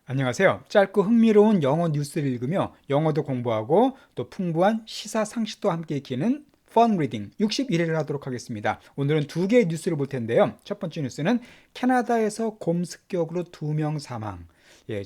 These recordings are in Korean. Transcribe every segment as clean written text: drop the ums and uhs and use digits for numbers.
안녕하세요. 짧고 흥미로운 영어 뉴스를 읽으며 영어도 공부하고 또 풍부한 시사 상식도 함께 익히는 Fun Reading 61회를 하도록 하겠습니다. 오늘은 두 개의 뉴스를 볼 텐데요. 첫 번째 뉴스는 캐나다에서 곰 습격으로 2명 사망.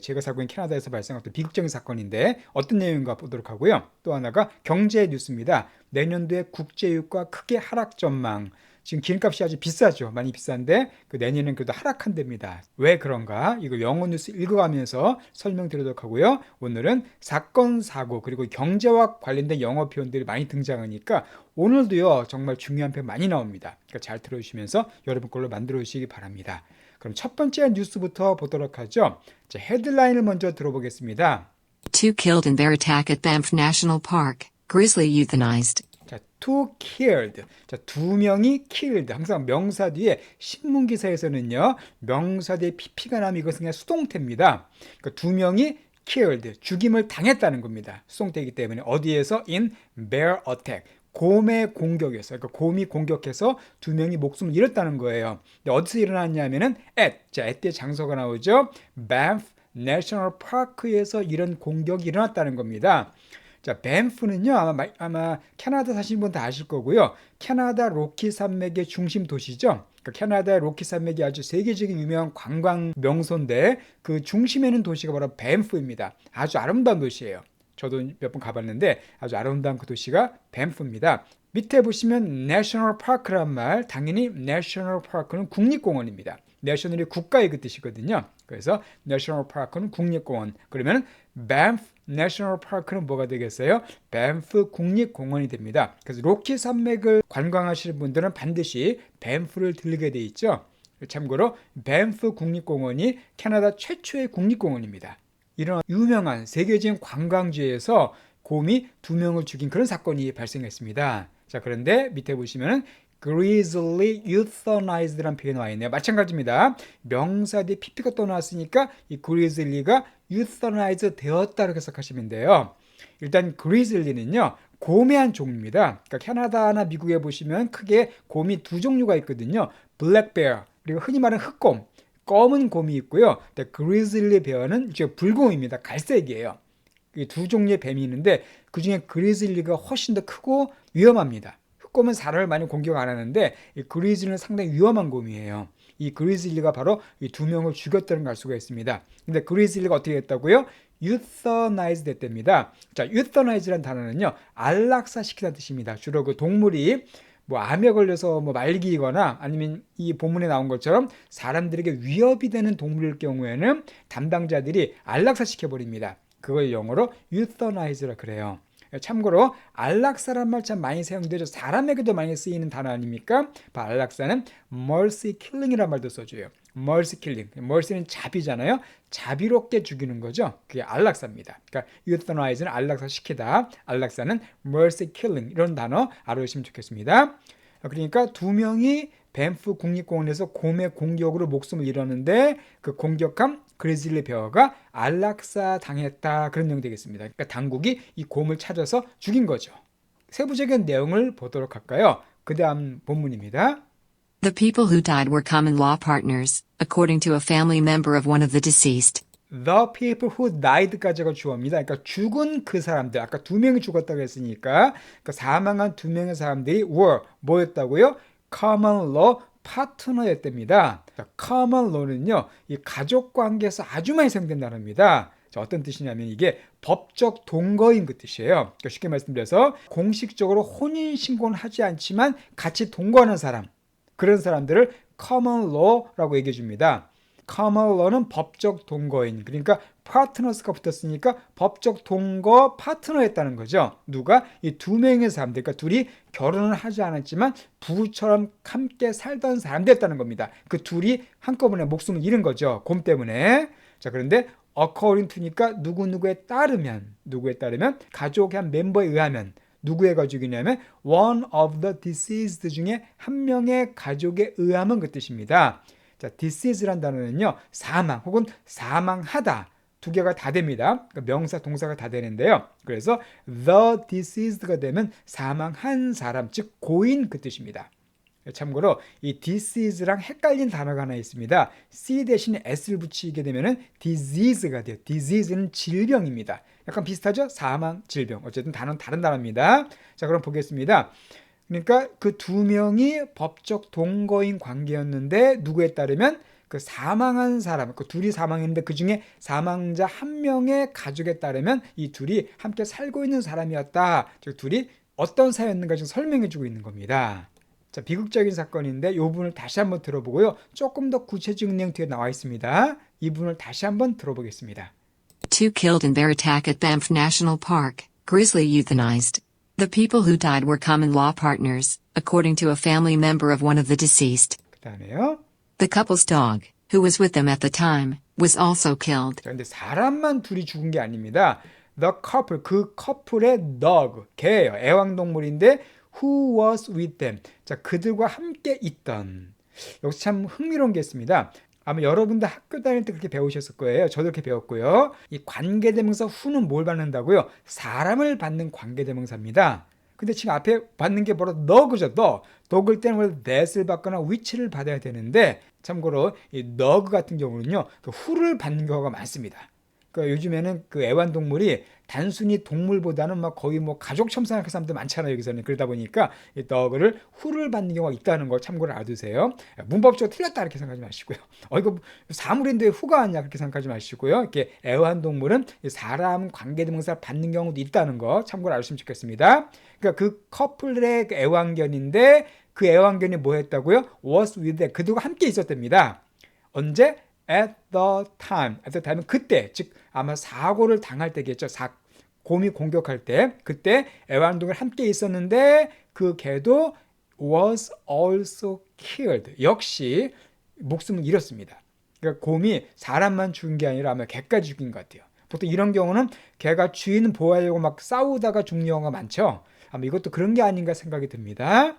제가 살고 있는 캐나다에서 발생한 또 비극적인 사건인데 어떤 내용인가 보도록 하고요. 또 하나가 경제 뉴스입니다. 내년도에 국제유가 크게 하락 전망. 지금 기름값이 아주 비싸죠. 많이 비싼데 내년엔 그래도 하락한답니다. 왜 그런가? 이거 영어 뉴스 읽어가면서 설명드리도록 하고요. 오늘은 사건, 사고 그리고 경제와 관련된 영어 표현들이 많이 등장하니까 오늘도요 정말 중요한 표현 많이 나옵니다. 그러니까 잘 들어주시면서 여러분 걸로 만들어 주시기 바랍니다. 그럼 첫 번째 뉴스부터 보도록 하죠. 자, 헤드라인을 먼저 들어보겠습니다. Two killed in bear attack at Banff National Park. Grizzly euthanized. 자, two killed. 자, 두 명이 killed. 항상 명사 뒤에 신문 기사에서는요, 명사 뒤에 pp가 나면 이것은 그냥 수동태입니다. 그러니까 두 명이 killed. 죽임을 당했다는 겁니다. 수동태이기 때문에 어디에서 in bear attack. 곰의 공격에서, 그러니까 곰이 공격해서 두 명이 목숨을 잃었다는 거예요. 근데 어디서 일어났냐면은 자, at 의 장소가 나오죠. Banff National Park에서 이런 공격이 일어났다는 겁니다. 자, 밴프는요, 아마 캐나다 사시는 분 다 아실 거고요. 캐나다 로키 산맥의 중심 도시죠. 그러니까 캐나다의 로키 산맥이 아주 세계적인 유명한 관광 명소인데 그 중심에 있는 도시가 바로 밴프입니다. 아주 아름다운 도시예요. 저도 몇 번 가봤는데 아주 아름다운 그 도시가 밴프입니다. 밑에 보시면 내셔널 파크란 말, 당연히 내셔널 파크는 국립공원입니다. 내셔널이 국가의 그 뜻이거든요. 그래서 내셔널 파크는 국립공원. 그러면 Banff 내셔널 파크는 뭐가 되겠어요? 밴프 국립공원이 됩니다. 그래서 로키 산맥을 관광하시는 분들은 반드시 밴프를 들르게 돼 있죠. 참고로 밴프 국립공원이 캐나다 최초의 국립공원입니다. 이런 유명한 세계적인 관광지에서 곰이 두 명을 죽인 그런 사건이 발생했습니다. 자, 그런데 밑에 보시면은 grizzly euthanized라는 표현이 와 있네요. 마찬가지입니다. 명사 뒤에 pp가 또 나왔으니까 이 grizzly가 euthanized 되었다고 해석하시면 돼요. 일단 grizzly는요 곰의 한 종류입니다. 그러니까 캐나다나 미국에 보시면 크게 곰이 두 종류가 있거든요. black bear 그리고 흔히 말하는 흑곰, 검은 곰이 있고요. grizzly bear는 붉곰입니다. 갈색이에요. 두 종류의 뱀이 있는데 그 중에 그리즐리가 훨씬 더 크고 위험합니다. 흑곰은 사람을 많이 공격 안 하는데 이 그리즐리는 상당히 위험한 곰이에요. 이 그리즐리가 바로 이 두 명을 죽였다는 걸 알 수가 있습니다. 근데 그리즐리가 어떻게 됐다고요? euthanize 됐답니다. 자, euthanize라는 단어는요, 안락사시키다는 뜻입니다. 주로 그 동물이 암에 걸려서 말기거나 아니면 이 본문에 나온 것처럼 사람들에게 위협이 되는 동물일 경우에는 담당자들이 안락사시켜 버립니다. 그걸 영어로 euthanize라 그래요. 참고로 안락사란 말 참 많이 사용되죠. 사람에게도 많이 쓰이는 단어 아닙니까? 안락사는 mercy killing이라는 말도 써줘요. mercy killing. mercy는 자비잖아요. 자비롭게 죽이는 거죠. 그게 안락사입니다. 그러니까 euthanize는 안락사 시키다. 안락사는 mercy killing 이런 단어 알아두시면 좋겠습니다. 그러니까 두 명이 밴프 국립공원에서 곰의 공격으로 목숨을 잃었는데 그 공격한 그리즐리 베어가 안락사 당했다 그런 내용 되겠습니다. 그러니까 당국이 이 곰을 찾아서 죽인 거죠. 세부적인 내용을 보도록 할까요? 그 다음 본문입니다. The people who died were common law partners, according to a family member of one of the deceased. The people who died까지가 주어입니다. 그러니까 죽은 그 사람들, 아까 두 명이 죽었다고 했으니까 그러니까 사망한 두 명의 사람들이 were 뭐였다고요? common law 파트너였답니다. common law는요, 이 가족 관계에서 아주 많이 사용된 단어입니다. 자, 어떤 뜻이냐면 이게 법적 동거인 그 뜻이에요. 그러니까 쉽게 말씀드려서 공식적으로 혼인 신고는 하지 않지만 같이 동거하는 사람, 그런 사람들을 common law라고 얘기해 줍니다. common law는 법적 동거인, 그러니까 파트너스가 붙었으니까 법적 동거 파트너였다는 거죠. 누가? 이 두 명의 사람들, 그러니까 둘이 결혼을 하지 않았지만 부부처럼 함께 살던 사람들이었다는 겁니다. 그 둘이 한꺼번에 목숨을 잃은 거죠. 곰 때문에. 자, 그런데 according to니까 누구에 따르면 가족의 한 멤버에 의하면 누구의 가족이냐면 one of the deceased 중에 한 명의 가족에 의하면 그 뜻입니다. 자, decease란 단어는요, 사망 혹은 사망하다 두 개가 다 됩니다. 그러니까 명사, 동사가 다 되는데요. 그래서 the deceased가 되면 사망한 사람, 즉 고인 그 뜻입니다. 참고로 이 disease랑 헷갈린 단어가 하나 있습니다. C 대신에 S를 붙이게 되면은 disease가 돼요. disease는 질병입니다. 약간 비슷하죠? 사망, 질병. 어쨌든 단어는 다른 단어입니다. 자, 그럼 보겠습니다. 그러니까 그 두 명이 법적 동거인 관계였는데 누구에 따르면 그 사망한 사람, 그 둘이 사망했는데 그 중에 사망자 한 명의 가족에 따르면 이 둘이 함께 살고 있는 사람이었다. 즉 둘이 어떤 사이였는가 지금 설명해주고 있는 겁니다. 자, 비극적인 사건인데 이 부분을 다시 한번 들어보고요. 조금 더 구체적인 내용 뒤에 나와 있습니다. 이 부분을 다시 한번 들어보겠습니다. Two killed in bear attack at Banff National Park, grizzly euthanized. The people who died were common law partners, according to a family member of one of the deceased. 그 다음에요. The couple's dog, who was with them at the time, was also killed. 자, 근데 사람만 둘이 죽은 게 아닙니다. The couple, 그 커플의 dog, 개예요. 애완동물인데 who was with them. 자, 그들과 함께 있던. 여기서 참 흥미로운 게 있습니다. 아마 여러분도 학교 다닐 때 그렇게 배우셨을 거예요. 저도 그렇게 배웠고요. 이 관계대명사 who는 뭘 받는다고요? 사람을 받는 관계대명사입니다. 근데 지금 앞에 받는 게 바로 너그죠. 너. 너그일 때는 원래 that을 받거나 which를 받아야 되는데 참고로 이 너그 같은 경우는요. 그 who를 받는 경우가 많습니다. 그러니까 요즘에는 그 애완동물이 단순히 동물보다는 막 거의 뭐 가족처럼 생각하는 사람도 많잖아요. 여기서는. 그러다 보니까 이 너그를 who를 받는 경우가 있다는 걸 참고로 알아두세요. 문법적으로 틀렸다 이렇게 생각하지 마시고요. 이거 사물인데 who가 왔냐 그렇게 생각하지 마시고요. 이렇게 애완동물은 사람 관계대명사를 받는 경우도 있다는 거 참고로 알으시면 좋겠습니다. 그러니까 그 커플의 애완견인데 그 애완견이 뭐 했다고요? was with them. 그들과 함께 있었답니다. 언제? at the time. at the time은 그때, 즉 아마 사고를 당할 때겠죠. 곰이 공격할 때 그때 애완동물 함께 있었는데 그 개도 was also killed. 역시 목숨을 잃었습니다. 그러니까 곰이 사람만 죽인 게 아니라 아마 개까지 죽인 것 같아요. 보통 이런 경우는 개가 주인 보호하려고 막 싸우다가 죽는 경우가 많죠. 아마 이것도 그런 게 아닌가 생각이 듭니다.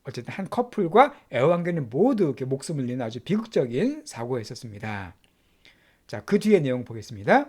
어쨌든 한 커플과 애완견이 모두 이렇게 목숨을 잃는 아주 비극적인 사고가 있었습니다. 자, 그 뒤에 내용 보겠습니다.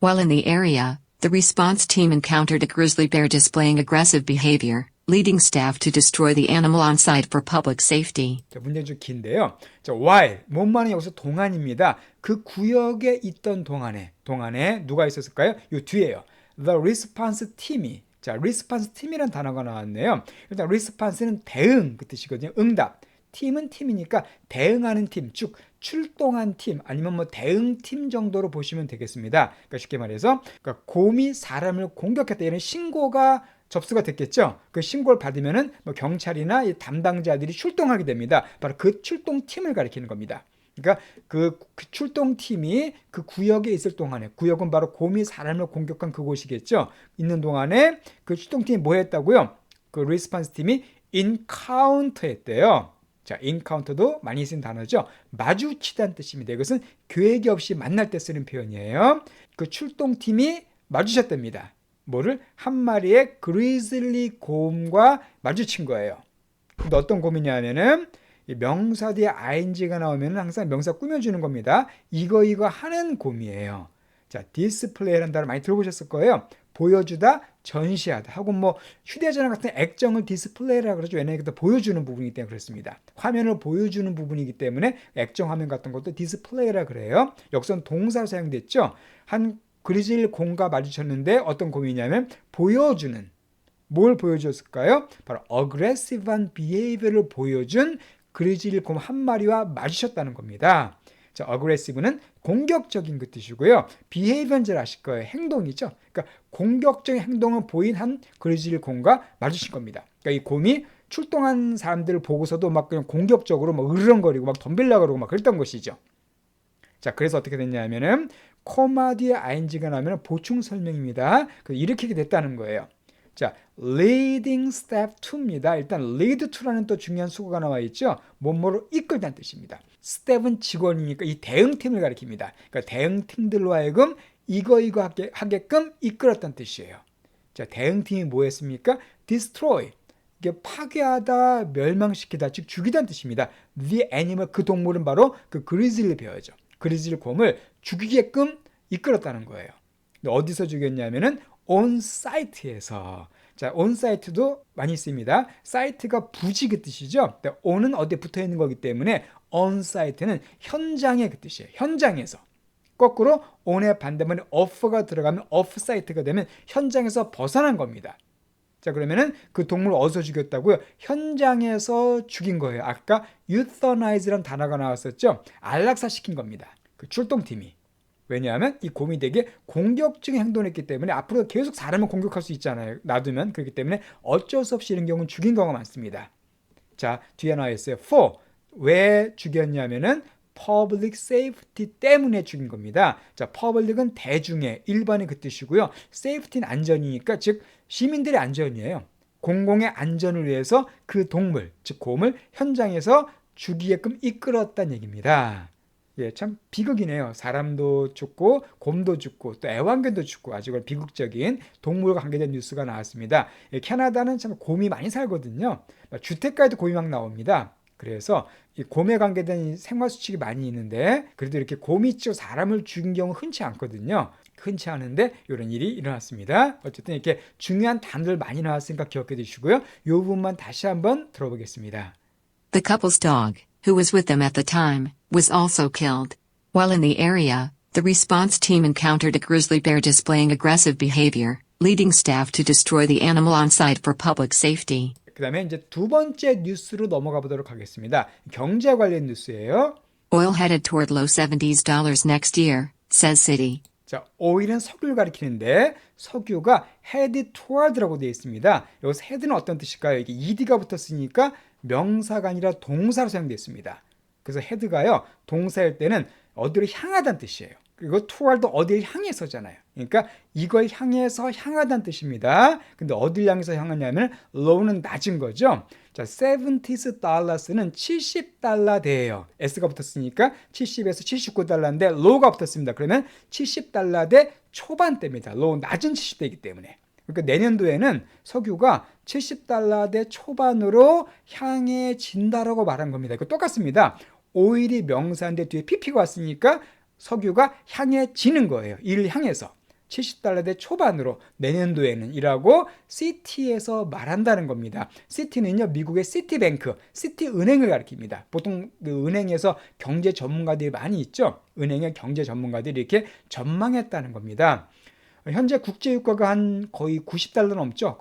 While in the area, the response team encountered a grizzly bear displaying aggressive behavior, leading staff to destroy the animal on site for public safety. 자, 문제는 좀 긴데요. 자, while, 뭔말은 여기서 동안입니다. 그 구역에 있던 동안에 누가 있었을까요? 요 뒤에요. The response team이 자, response 팀이란 단어가 나왔네요. 일단 response는 대응 그 뜻이거든요. 응답. 팀은 팀이니까 대응하는 팀, 즉 출동한 팀 아니면 뭐 대응팀 정도로 보시면 되겠습니다. 그러니까 쉽게 말해서 그러니까 곰이 사람을 공격했다 이런 신고가 접수가 됐겠죠. 그 신고를 받으면은 뭐 경찰이나 이 담당자들이 출동하게 됩니다. 바로 그 출동팀을 가리키는 겁니다. 그러니까 그 출동팀이 그 구역에 있을 동안에 구역은 바로 곰이 사람을 공격한 그곳이겠죠. 있는 동안에 그 출동팀이 뭐 했다고요? 그 리스폰스 팀이 인카운터 했대요. 자, 인카운터도 많이 쓰는 단어죠. 마주치다는 뜻입니다. 이것은 계획이 없이 만날 때 쓰는 표현이에요. 그 출동팀이 마주쳤답니다. 뭐를? 한 마리의 그리즐리 곰과 마주친 거예요. 근데 어떤 곰이냐 하면은 명사 뒤에 ing가 나오면 항상 명사 꾸며주는 겁니다. 이거 하는 곰이에요. 자, 디스플레이라는 단어 많이 들어보셨을 거예요. 보여주다, 전시하다. 하고 뭐 휴대전화 같은 액정을 디스플레이라고 그러죠. 왜냐하면 보여주는 부분이기 때문에 그렇습니다. 화면을 보여주는 부분이기 때문에 액정 화면 같은 것도 디스플레이라 그래요. 여기서는 동사로 사용됐죠. 한 그리즐 곰과 마주쳤는데 어떤 곰이냐면 보여주는. 뭘 보여줬을까요? 바로 aggressive한 behavior를 보여준 그리즐 곰 한 마리와 마주쳤다는 겁니다. 자, aggressive는 공격적인 그 뜻이고요. behavior는 잘 아실 거예요. 행동이죠. 그러니까 공격적인 행동을 보인 한 그리즐 곰과 마주친 겁니다. 그러니까 이 곰이 출동한 사람들을 보고서도 막 그냥 공격적으로 막 으르렁거리고 막 덤빌라 그러고 막 그랬던 것이죠. 자, 그래서 어떻게 됐냐면은 코마 뒤에 ing가 나오면 보충 설명입니다. 이렇게 됐다는 거예요. 자, leading step to입니다. 일단 lead to라는 또 중요한 수거가 나와 있죠. 뭐뭐로 이끌다는 뜻입니다. step은 직원이니까 이 대응팀을 가리킵니다. 그러니까 대응팀들로 하여금 이거 하게끔 이끌었다는 뜻이에요. 자, 대응팀이 뭐 했습니까? destroy. 이게 파괴하다, 멸망시키다, 즉 죽이다는 뜻입니다. the animal, 그 동물은 바로 그 그리즐리 베어죠. 그리즐 곰을 죽이게끔 이끌었다는 거예요. 어디서 죽였냐면은 on site에서. 자, on site도 많이 씁니다. 사이트가 부지 그 뜻이죠. on은 어디에 붙어 있는 거기 때문에 on site는 현장의 그 뜻이에요. 현장에서. 거꾸로 on의 반대말이 off가 들어가면 off site가 되면 현장에서 벗어난 겁니다. 자, 그러면은 그 동물 어디서 죽였다고요? 현장에서 죽인 거예요. 아까 euthanize라는 단어가 나왔었죠. 안락사시킨 겁니다. 그 출동팀이. 왜냐하면 이 곰이 되게 공격적인 행동을 했기 때문에 앞으로 계속 사람을 공격할 수 있잖아요. 놔두면. 그렇기 때문에 어쩔 수 없이 이런 경우는 죽인 경우가 많습니다. 자, 뒤에 나와 있어요. for. 왜 죽였냐면은 public safety 때문에 죽인 겁니다. 자, public은 대중의, 일반의 그 뜻이고요. safety는 안전이니까 즉 시민들의 안전이에요. 공공의 안전을 위해서 그 동물, 즉 곰을 현장에서 죽이게끔 이끌었다는 얘기입니다. 예, 참 비극이네요. 사람도 죽고 곰도 죽고 또 애완견도 죽고 아주 비극적인 동물과 관계된 뉴스가 나왔습니다. 예, 캐나다는 참 곰이 많이 살거든요. 주택가에도 곰이 막 나옵니다. 그래서 이 곰에 관계된 생활 수칙이 많이 있는데 그래도 이렇게 곰이 ጭ고 사람을 죽인 경우 흔치 않거든요. 흔치 않은데 이런 일이 일어났습니다. 어쨌든 이렇게 중요한 단어들 많이 나왔으니까 기억해 두시고요. 이 부분만 다시 한번 들어보겠습니다. The couple's dog, who was with them at the time, was also killed. While in the area, the response team encountered a grizzly bear displaying aggressive behavior, leading staff to destroy the animal on site for public safety. 그 다음에 이제 두 번째 뉴스로 넘어가 보도록 하겠습니다. 경제 관련 뉴스예요. Oil headed toward low 70s dollars next year, says Citi. 자, 오일은 석유를 가리키는데 석유가 head toward라고 되어 있습니다. 여기서 head는 어떤 뜻일까요? 이게 ed가 붙었으니까 명사가 아니라 동사로 사용되어 있습니다. 그래서 head가요, 동사일 때는 어디로 향하다는 뜻이에요. 그리고 toward도 어디를 향해서잖아요. 그러니까 이걸 향해서 향하다는 뜻입니다. 근데 어딜 향해서 향하냐면 low는 낮은 거죠. 자, $70는 70달러 대예요. S가 붙었으니까 70에서 79달러인데 low가 붙었습니다. 그러면 70달러 대 초반대입니다. low 낮은 70대이기 때문에. 그러니까 내년도에는 석유가 70달러 대 초반으로 향해진다라고 말한 겁니다. 이거 똑같습니다. 오일이 명사인데 뒤에 pp가 왔으니까 석유가 향해지는 거예요. 이를 향해서 70달러 대 초반으로 내년도에는 이라고 시티에서 말한다는 겁니다. 시티는요, 미국의 시티뱅크, 시티은행을 가리킵니다. 보통 그 은행에서 경제 전문가들이 많이 있죠. 은행의 경제 전문가들이 이렇게 전망했다는 겁니다. 현재 국제유가가 한 거의 90달러 넘죠.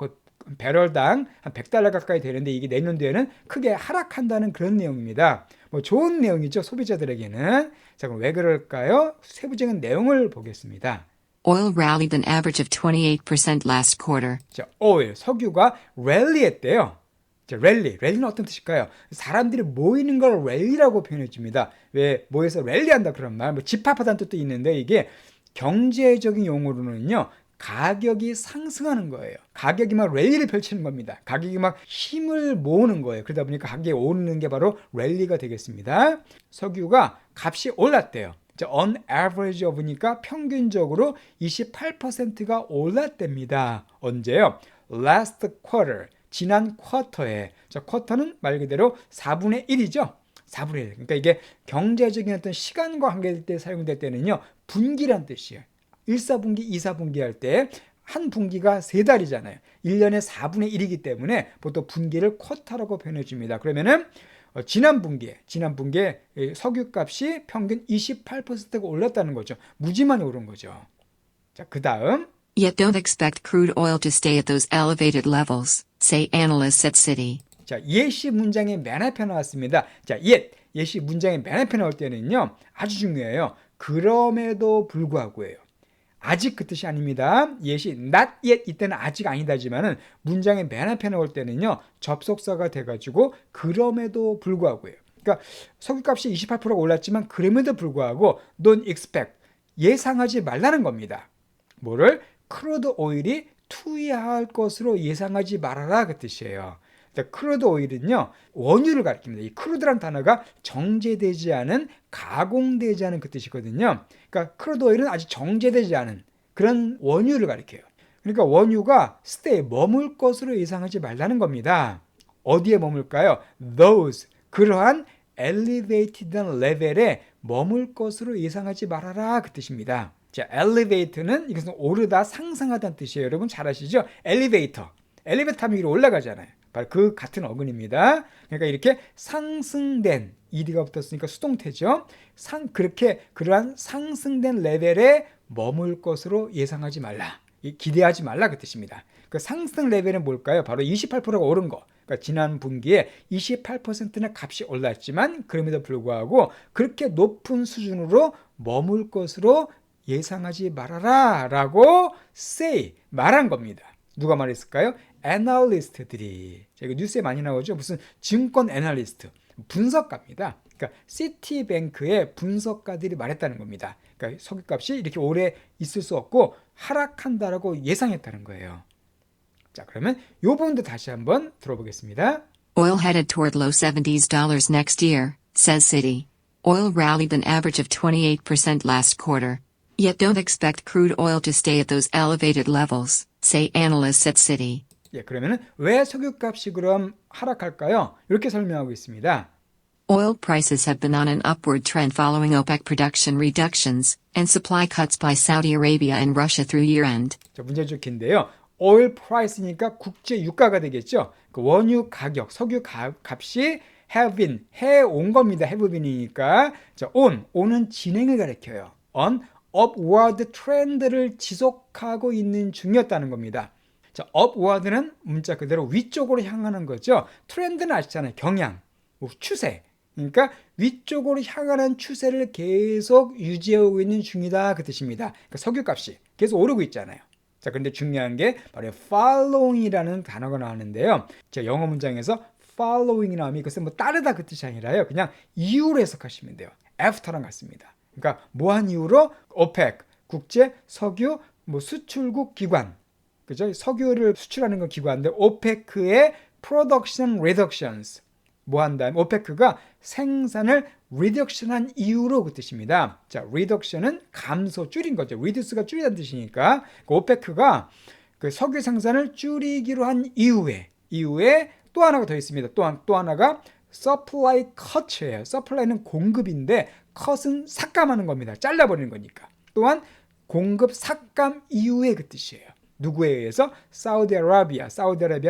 배럴당 한 100달러 가까이 되는데 이게 내년도에는 크게 하락한다는 그런 내용입니다. 뭐 좋은 내용이죠, 소비자들에게는. 자, 그럼 왜 그럴까요? 세부적인 내용을 보겠습니다. Oil rallied an average of 28% last quarter. 자, 오일, 석유가 랠리했대요. 자, 랠리는 어떤 뜻일까요? 사람들이 모이는 걸 랠리라고 표현해 줍니다. 왜 모여서 랠리한다 그런 말, 뭐 집합하다는 뜻도 있는데 이게 경제적인 용어로는요, 가격이 상승하는 거예요. 가격이 막 랠리를 펼치는 겁니다. 가격이 막 힘을 모으는 거예요. 그러다 보니까 가격이 오르는 게 바로 랠리가 되겠습니다. 석유가 값이 올랐대요. on average of니까 평균적으로 28%가 올랐답니다. 언제요? last quarter, 지난 쿼터에. 자, 쿼터는 말 그대로 4분의 1이죠. 4분의 1. 그러니까 이게 경제적인 어떤 시간과 관계될 때 사용될 때는요, 분기란 뜻이에요. 1사분기, 2사분기 할 때 한 분기가 3달이잖아요. 1년에 4분의 1이기 때문에 보통 분기를 쿼터라고 표현해 줍니다. 그러면은 지난 분기에 석유값이 평균 28%가 올랐다는 거죠. 무지만이 오른 거죠. 자, 그 다음. Yet don't expect crude oil to stay at those elevated levels, say analysts at Citi. 자, 예시 문장의 맨 앞에 나왔습니다. 자, 예시 문장의 맨 앞에 나올 때는요, 아주 중요해요. 그럼에도 불구하고예요. 아직 그 뜻이 아닙니다. 예시 not yet 이때는 아직 아니다지만은 문장의 맨 앞에 나올 때는요, 접속사가 돼가지고 그럼에도 불구하고예요. 그러니까 석유값이 28%가 올랐지만 그럼에도 불구하고 don't expect, 예상하지 말라는 겁니다. 뭐를? 크루드 오일이 투여할 것으로 예상하지 말아라 그 뜻이에요. 크루드 오일은요, 원유를 가리킵니다. 이 크루드란 단어가 정제되지 않은, 가공되지 않은 그 뜻이거든요. 그러니까 크루드 오일은 아직 정제되지 않은 그런 원유를 가리켜요. 그러니까 원유가 stay, 머물 것으로 예상하지 말라는 겁니다. 어디에 머물까요? those, 그러한 elevated 레벨에 머물 것으로 예상하지 말아라 그 뜻입니다. 자, elevate는 이것은 오르다, 상승하다는 뜻이에요. 여러분 잘 아시죠? 엘리베이터. 엘리베이터 타면 위로 올라가잖아요. 바로 그 같은 어근입니다. 그러니까 이렇게 상승된 ed가 붙었으니까 수동태죠. 그렇게 그러한 상승된 레벨에 머물 것으로 예상하지 말라. 기대하지 말라 그 뜻입니다. 그 상승 레벨은 뭘까요? 바로 28%가 오른 거. 그러니까 지난 분기에 28%는 값이 올랐지만 그럼에도 불구하고 그렇게 높은 수준으로 머물 것으로 예상하지 말아라 라고 말한 겁니다. 누가 말했을까요? 애널리스트들이. 이거 뉴스에 많이 나오죠. 무슨 증권 애널리스트, 분석가입니다. 그러니까 시티뱅크의 분석가들이 말했다는 겁니다. 그러니까 석유값이 이렇게 오래 있을 수 없고 하락한다라고 예상했다는 거예요. 자, 그러면 이 부분도 다시 한번 들어보겠습니다. Oil headed toward low $70s next year, says Citi. Oil rallied an average of 28% last quarter. Yet don't expect crude oil to stay at those elevated levels, say analysts at Citi. 예, 그러면은 왜 석유값이 그럼 하락할까요? 이렇게 설명하고 있습니다. Oil prices have been on an upward trend following OPEC production reductions and supply cuts by Saudi Arabia and Russia through year-end. 자, 문제 좋긴데요. 오일 프라이스니까 국제 유가가 되겠죠. 그 원유 가격, 석유 값이 have been, 해온 겁니다. have been이니까. 자, on은 진행을 가리켜요. on upward 트렌드를 지속하고 있는 중이었다는 겁니다. 자, upward는 문자 그대로 위쪽으로 향하는 거죠. 트렌드는 아시잖아요. 경향, 추세. 그러니까 위쪽으로 향하는 추세를 계속 유지하고 있는 중이다 그 뜻입니다. 그러니까 석유값이 계속 오르고 있잖아요. 자, 그런데 중요한 게 바로 following이라는 단어가 나오는데요. 제가 영어 문장에서 following이 나오면 이것은 뭐 따르다 그 뜻이 아니라요. 그냥 이유로 해석하시면 돼요. after랑 같습니다. 그러니까 뭐한 이유로 OPEC 국제 석유 수출국 기관, 그죠? 석유를 수출하는 건 기관인데 OPEC의 production reductions 뭐 한다면 OPEC가 생산을 reduction한 이유로 그 뜻입니다. 자, reduction은 감소, 줄인 거죠. reduce가 줄이다는 뜻이니까 그 OPEC가 그 석유 생산을 줄이기로 한 이후에 또 하나가 더 있습니다. 또 하나가 supply cut예요. supply는 공급인데 cut은 삭감하는 겁니다. 잘라버리는 거니까. 또한 공급 삭감 이후에 그 뜻이에요. 누구에 의해서? 사우디아라비아,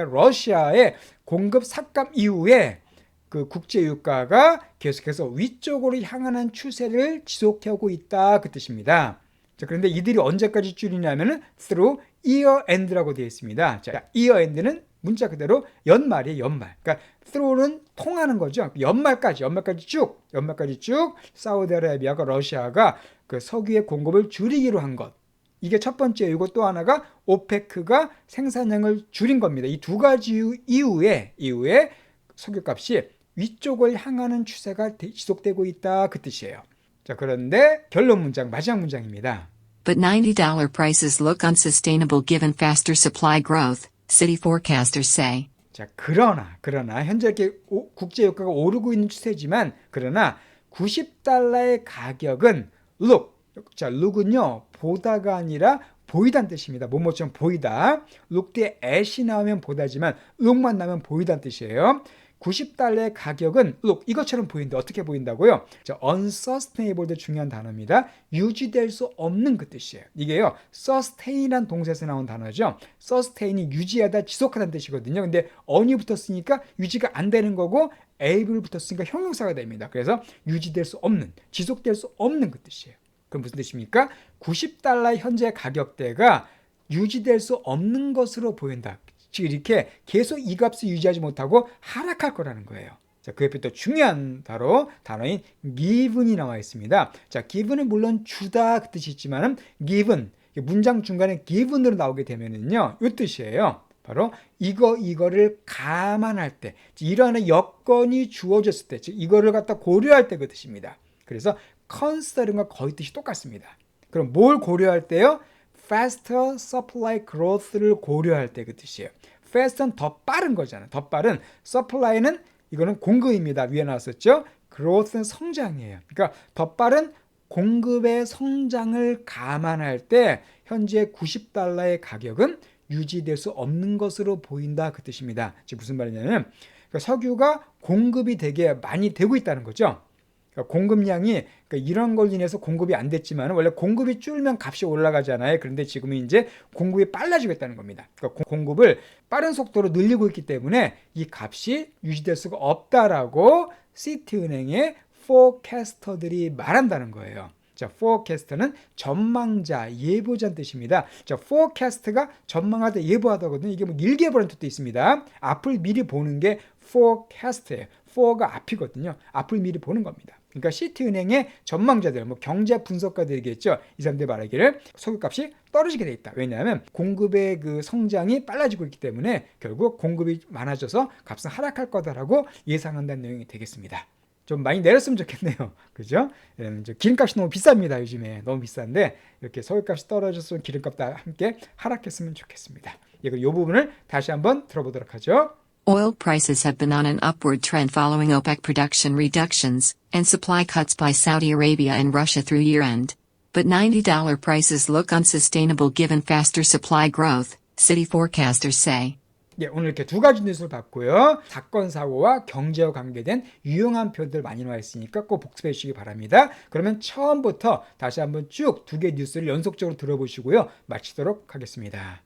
러시아의 공급 삭감 이후에 그 국제 유가가 계속해서 위쪽으로 향하는 추세를 지속하고 있다 그 뜻입니다. 자, 그런데 이들이 언제까지 줄이냐면은 through year end라고 되어 있습니다. 자, year end는 문자 그대로 연말이에요, 연말. 그러니까 through는 통하는 거죠. 연말까지 쭉 사우디아라비아가 러시아가 그 석유의 공급을 줄이기로 한 것. 이게 첫 번째이고 또 하나가 오페크가 생산량을 줄인 겁니다. 이 두 가지 이후에 석유값이 위쪽을 향하는 추세가 지속되고 있다 그 뜻이에요. 자, 그런데 결론 문장, 마지막 문장입니다. But $90 prices look unsustainable given faster supply growth, Citi forecasters say. 자, 그러나 현재 이렇게 국제 유가가 오르고 있는 추세지만 그러나 $90의 가격은 look은요 보다가 아니라 보이다는 뜻입니다. 뭐뭐처럼 보이다. look 뒤에 at이 나오면 보다지만 look만 나오면 보이다는 뜻이에요. $90의 가격은 look 이것처럼 보인다. 어떻게 보인다고요? 자, unsustainable도 중요한 단어입니다. 유지될 수 없는 그 뜻이에요. 이게요 sustain이란 동사에서 나온 단어죠. sustain이 유지하다, 지속하다는 뜻이거든요. 근데 on이 붙었으니까 유지가 안 되는 거고 able 붙었으니까 형용사가 됩니다. 그래서 유지될 수 없는, 지속될 수 없는 그 뜻이에요. 그럼 무슨 뜻입니까? $90 현재 가격대가 유지될 수 없는 것으로 보인다. 즉 이렇게 계속 이 값을 유지하지 못하고 하락할 거라는 거예요. 자, 그 옆에 또 중요한 단어인 given이 나와 있습니다. 자, given은 물론 주다 그 뜻이 있지만은 given 문장 중간에 given으로 나오게 되면은요, 이 뜻이에요. 바로 이거를 감안할 때, 이러한 여건이 주어졌을 때, 즉 이거를 갖다 고려할 때 그 뜻입니다. 그래서 consider과 거의 뜻이 똑같습니다. 그럼 뭘 고려할 때요? faster supply growth를 고려할 때 그 뜻이에요. faster는 더 빠른 거잖아요. 더 빠른. supply는 이거는 공급입니다. 위에 나왔었죠. growth는 성장이에요. 그러니까 더 빠른 공급의 성장을 감안할 때 현재 $90의 가격은 유지될 수 없는 것으로 보인다 그 뜻입니다. 즉 무슨 말이냐면 석유가 공급이 되게 많이 되고 있다는 거죠. 그러니까 공급량이 그러니까 이런 걸로 인해서 공급이 안 됐지만 원래 공급이 줄면 값이 올라가잖아요. 그런데 지금은 이제 공급이 빨라지겠다는 겁니다. 그러니까 공급을 빠른 속도로 늘리고 있기 때문에 이 값이 유지될 수가 없다라고 시티은행의 포캐스터들이 말한다는 거예요. 자, forecast는 전망자, 예보자는 뜻입니다. 자, forecast가 전망하다, 예보하다거든요. 이게 뭐 일기예보라는 뜻도 있습니다. 앞을 미리 보는 게 forecast예요. for가 앞이거든요. 앞을 미리 보는 겁니다. 그러니까 시티은행의 전망자들, 뭐 경제 분석가들이겠죠. 이 사람들 말하기를 석유값이 떨어지게 돼 있다. 왜냐하면 공급의 그 성장이 빨라지고 있기 때문에 결국 공급이 많아져서 값은 하락할 거다라고 예상한다는 내용이 되겠습니다. 좀 많이 내렸으면 좋겠네요. 그죠? 기름값이 너무 비쌉니다. 요즘에 너무 비싼데 이렇게 석유값이 떨어졌으면 기름값도 함께 하락했으면 좋겠습니다. 이 부분을 다시 한번 들어보도록 하죠. Oil prices have been on an upward trend following OPEC production reductions and supply cuts by Saudi Arabia and Russia through year-end. But $90 prices look unsustainable given faster supply growth, city forecasters say. 예, 오늘 이렇게 두 가지 뉴스를 봤고요. 사건, 사고와 경제와 관계된 유용한 표현들 많이 나와 있으니까 꼭 복습해 주시기 바랍니다. 그러면 처음부터 다시 한번 쭉 두 개의 뉴스를 연속적으로 들어보시고요. 마치도록 하겠습니다.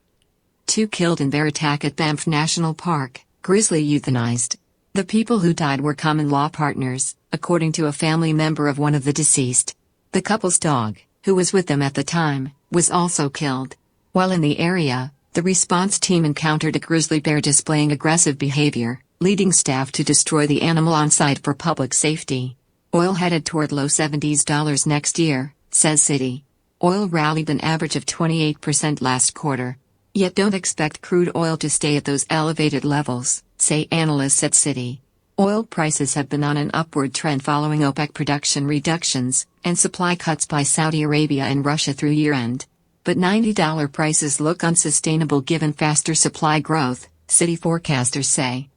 2 killed in bear attack at Banff National Park, grizzly euthanized. The people who died were common law partners, according to a family member of one of the deceased. The couple's dog, who was with them at the time, was also killed. While in the area, the response team encountered a grizzly bear displaying aggressive behavior, leading staff to destroy the animal on site for public safety. Oil headed toward low $70s next year, says Citi. Oil rallied an average of 28% last quarter. Yet don't expect crude oil to stay at those elevated levels, say analysts at Citi. Oil prices have been on an upward trend following OPEC production reductions and supply cuts by Saudi Arabia and Russia through year-end. But $90 prices look unsustainable given faster supply growth, Citi forecasters say.